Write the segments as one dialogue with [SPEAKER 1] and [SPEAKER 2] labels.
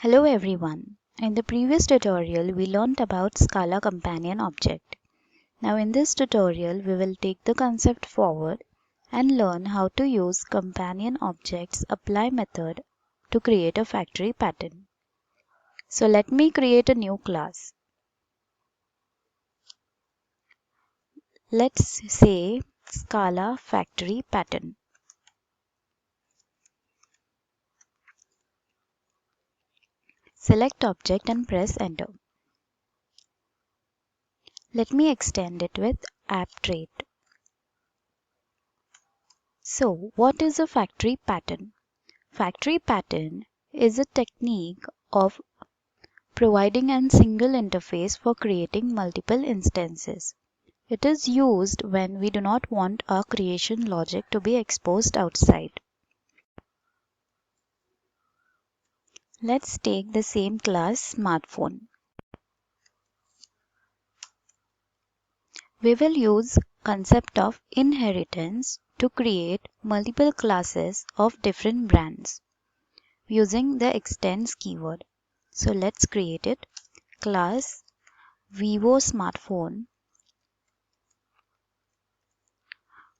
[SPEAKER 1] Hello everyone. In the previous tutorial, we learnt about Scala companion object. Now in this tutorial, we will take the concept forward and learn how to use companion object's apply method to create a factory pattern. So let me create a new class. Let's say Scala Factory Pattern. Select object and press enter. Let me extend it with app trait. So what is a factory pattern? Factory pattern is a technique of providing a single interface for creating multiple instances. It is used when we do not want our creation logic to be exposed outside. Let's take the same class smartphone. We will use concept of inheritance to create multiple classes of different brands using the extends keyword. So let's create it. Class Vivo smartphone.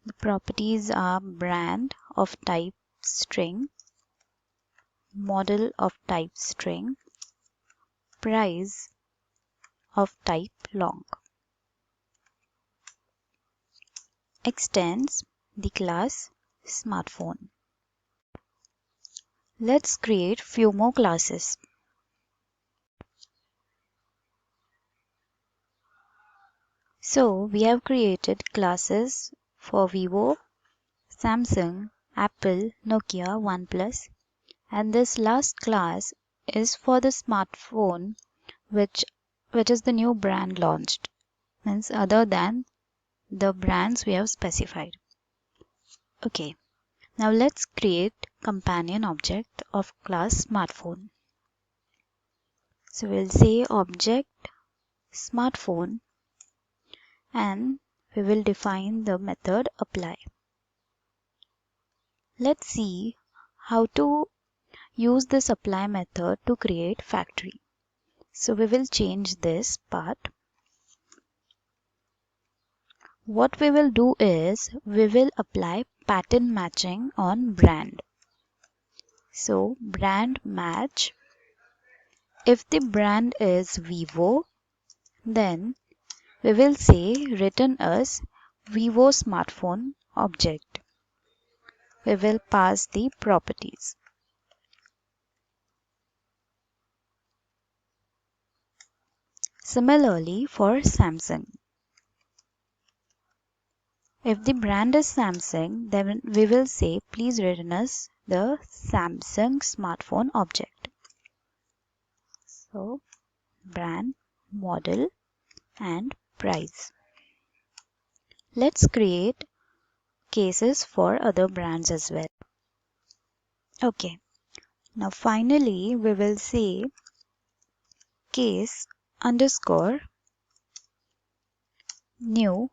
[SPEAKER 1] The properties are brand of type string, model of type string, price of type long. Extends the class smartphone. Let's create few more classes. So we have created classes for Vivo, Samsung, Apple, Nokia, OnePlus, and this last class is for the smartphone which is the new brand launched, means other than the brands we have specified. Okay, now let's create companion object of class smartphone. So we'll say object smartphone and we will define the method apply. Let's see how to use this apply method to create factory. So we will change this part. What we will do is we will apply pattern matching on brand. So brand match. If the brand is Vivo, then we will say return as Vivo smartphone object. We will pass the properties. Similarly for Samsung. If the brand is Samsung, then we will say please return us the Samsung smartphone object. So brand, model and price. Let's create cases for other brands as well. Okay, now finally we will say case underscore new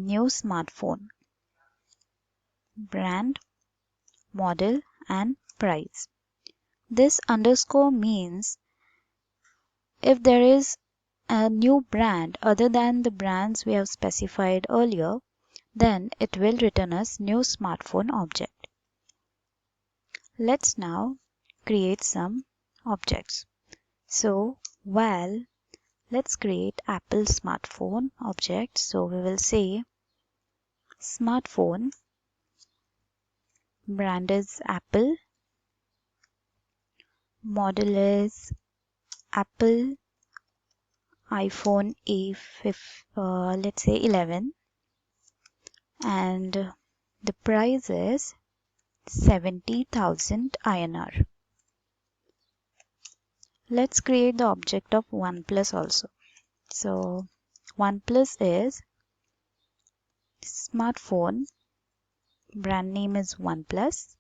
[SPEAKER 1] smartphone, brand, model and price. This underscore means if there is a new brand other than the brands we have specified earlier, then it will return us new smartphone object. Let's now create some objects. So while let's create Apple smartphone object. So we will say smartphone, brand is Apple, model is Apple iPhone let's say 11, and the price is 70,000 INR. Let's create the object of OnePlus also. So OnePlus is smartphone, brand name is OnePlus,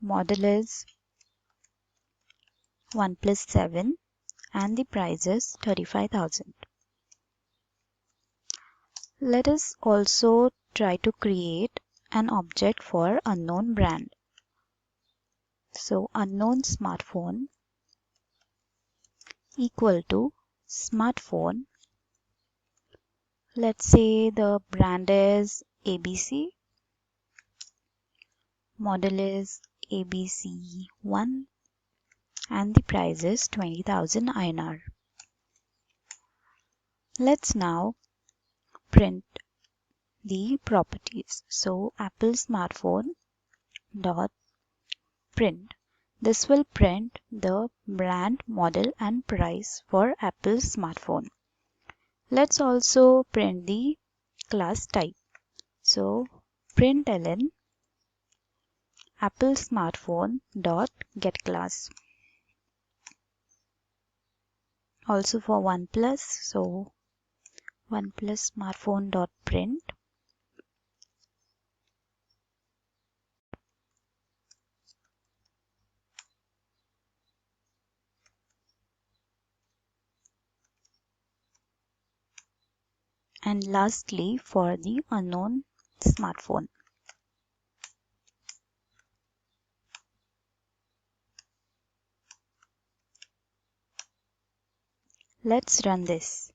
[SPEAKER 1] model is OnePlus 7 and the price is 35,000. Let us also try to create an object for unknown brand. So unknown smartphone equal to smartphone. Let's say the brand is ABC, model is ABC1, and the price is 20,000 INR. Let's now print the properties. So Apple smartphone dot print. This will print the brand, model and price for Apple smartphone. Let's also print the class type. So println Apple smartphone dot get class. Also for OnePlus, so OnePlus smartphone dot print. And lastly for the unknown smartphone. Let's run this.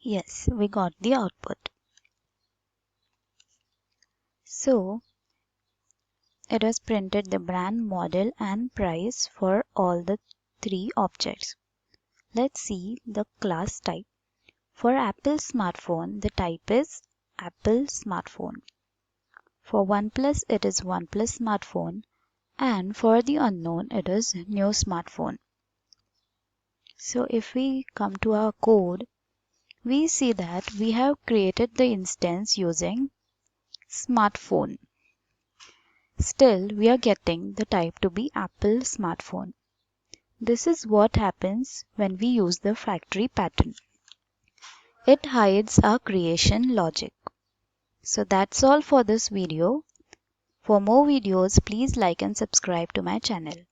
[SPEAKER 1] Yes, we got the output. So it has printed the brand, model and price for all the three objects. Let's see the class type. For Apple smartphone, the type is Apple smartphone. For OnePlus, it is OnePlus smartphone. And for the unknown, it is new smartphone. So if we come to our code, we see that we have created the instance using smartphone. Still, we are getting the type to be Apple smartphone. This is what happens when we use the factory pattern. It hides our creation logic. So that's all for this video. For more videos, please like and subscribe to my channel.